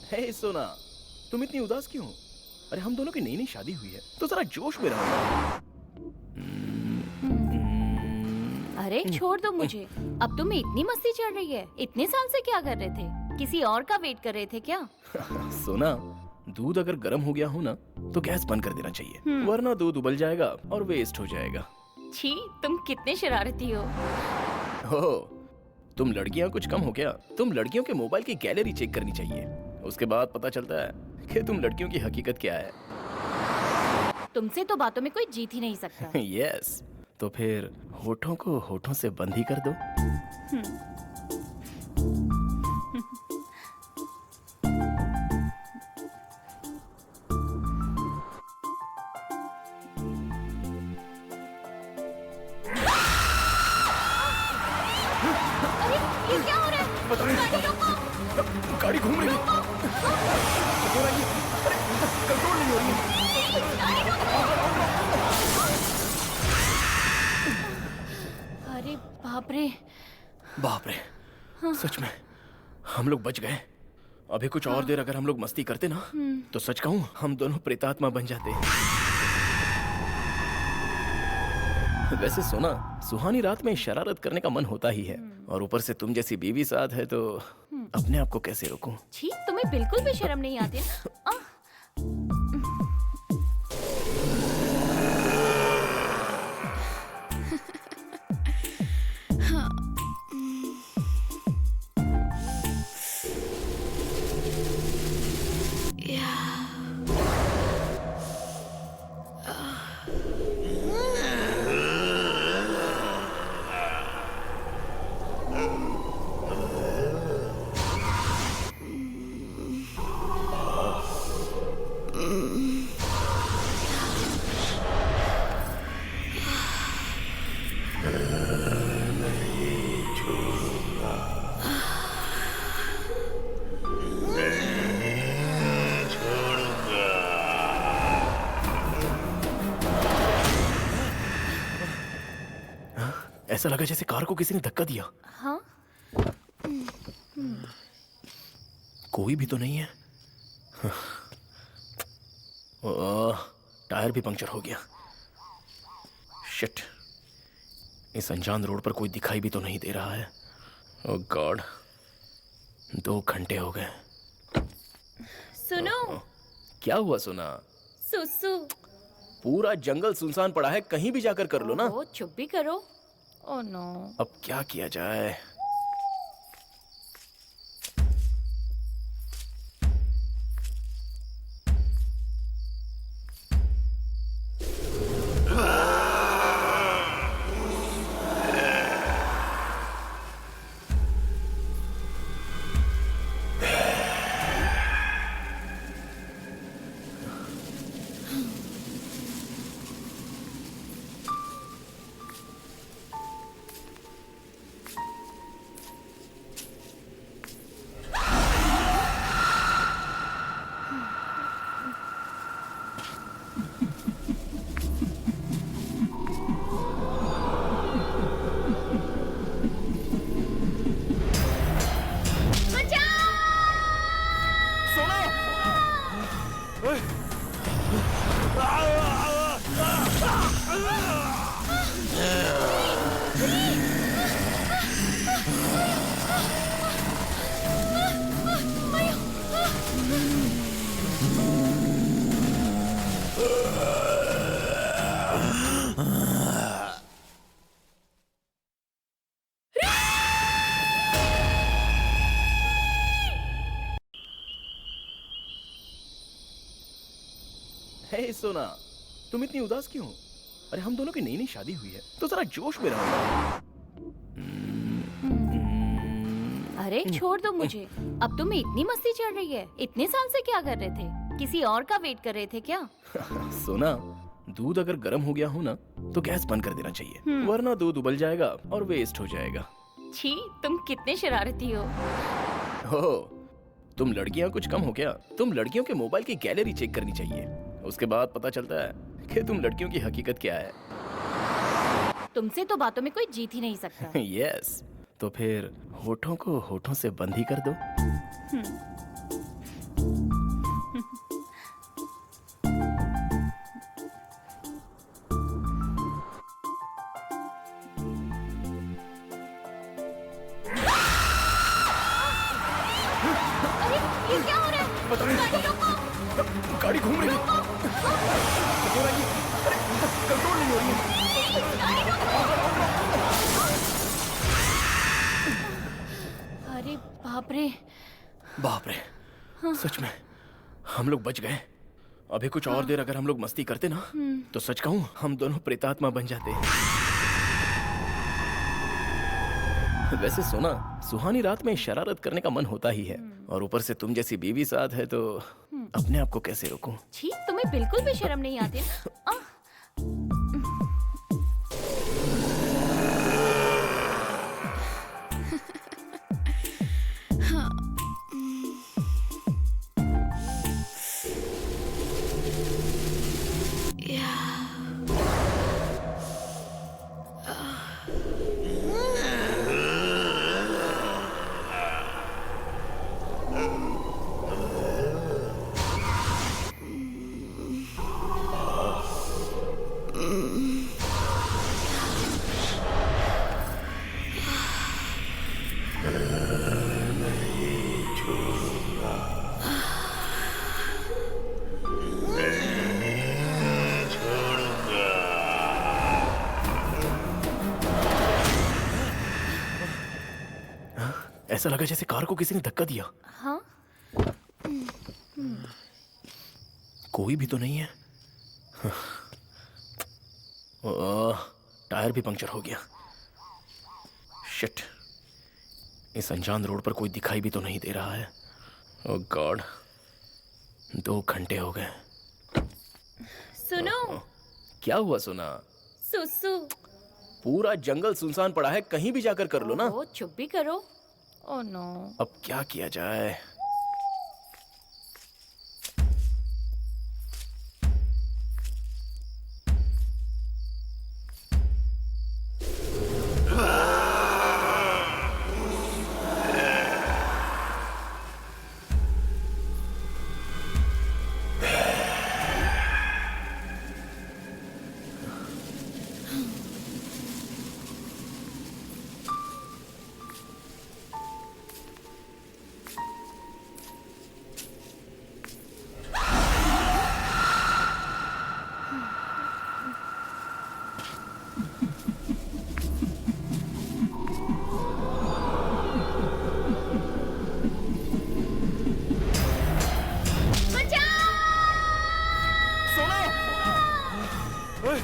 हे सोना, तुम इतनी उदास क्यों हो? अरे हम दोनों की नई नई शादी हुई है, तो जरा जोश में रहो। अरे छोड़ दो मुझे। अब तुम्हें इतनी मस्ती चढ़ रही है। इतने साल से क्या कर रहे थे? किसी और का वेट कर रहे थे क्या? सोना, दूध अगर गर्म हो गया हो ना तो गैस बंद कर देना चाहिए, वरना दूध उबल जाएगा और वेस्ट हो जाएगा। छी, तुम कितने शरारती हो। हो, तुम लड़कियां कुछ कम हो क्या? तुम लड़कियों के मोबाइल की गैलरी चेक करनी चाहिए, उसके बाद पता चलता है कि तुम लड़कियों की हकीकत क्या है। तुमसे तो बातों में कोई जीत ही नहीं सकता। यस, तो फिर होठों को होठों से बंद ही कर दो। अरे ये क्या हो रहा है? पता नहीं। गाड़ी रोको। गाड़ी घूम रही है। हो रही है। अरे, कंट्रोल नहीं हो रही है। गाड़ी रोको। अरे बाप रे। बाप रे, सच में हम लोग बच गए। अभी कुछ और देर अगर हम लोग मस्ती करते ना तो सच कहूं हम दोनों प्रेतात्मा बन जाते। वैसे सोना, सुहानी रात में शरारत करने का मन होता ही है, और ऊपर से तुम जैसी बीवी साथ है तो अपने आप को कैसे रोकूं? छी, तुम्हें बिल्कुल भी शर्म नहीं आती ना? ऐसा लगा जैसे कार को किसी ने धक्का दिया। हाँ? कोई भी तो नहीं है। ओह, टायर भी पंक्चर हो गया। शिट, इस अनजान रोड पर कोई दिखाई भी तो नहीं दे रहा है। ओह गॉड, 2 घंटे हो गए। सुनो। क्या हुआ सोना? सुसु। पूरा जंगल सुनसान पड़ा है, कहीं भी जाकर कर लो ना। ओ, चुप भी करो। Oh no. अब क्या किया जाए? हे सोना, तुम इतनी उदास क्यों हो? अरे हम दोनों की नई नई शादी हुई है, तो जरा जोश में रहो। अरे छोड़ दो मुझे। अब तुम्हें इतनी मस्ती चढ़ रही है। इतने साल से क्या कर रहे थे? किसी और का वेट कर रहे थे क्या? सोना, दूध अगर गर्म हो गया हो ना तो गैस बंद कर देना चाहिए, वरना दूध उबल जाएगा और वेस्ट हो जाएगा। छी, तुम कितने शरारती हो। हो, तुम लड़कियां कुछ कम हो क्या? तुम लड़कियों के मोबाइल की गैलरी चेक करनी चाहिए, उसके बाद पता चलता है कि तुम लड़कियों की हकीकत क्या है। तुमसे तो बातों में कोई जीत ही नहीं सकता। यस, तो फिर होठों को होठों से बंद ही कर दो। ये क्या हो रहा है? पता नहीं। गाड़ी रोको। गाड़ी घूम रही है। हो रहा है ये। अरे कंट्रोल नहीं हो रही है। गाड़ी रोको। अरे बाप रे। बाप रे, सच में हम लोग बच गए। अभी कुछ और देर अगर हम लोग मस्ती करते ना तो सच कहूं हम दोनों प्रेतात्मा बन जाते। वैसे सुना, सुहानी रात में शरारत करने का मन होता ही है, और ऊपर से तुम जैसी बीवी साथ है तो अपने आप को कैसे रोकूं? छी, तुम्हें बिल्कुल भी शर्म नहीं आती। ऐसा लगा जैसे कार को किसी ने धक्का दिया। हाँ, कोई भी तो नहीं है। ओह, टायर भी पंक्चर हो गया। शिट, इस अनजान रोड पर कोई दिखाई भी तो नहीं दे रहा है। ओह गॉड, 2 घंटे हो गए। सुनो। क्या हुआ सुना? सुसु। पूरा जंगल सुनसान पड़ा है, कहीं भी जाकर कर लो ना। ओ, चुप भी करो। Oh no. अब क्या किया जाए? सोना! ओए!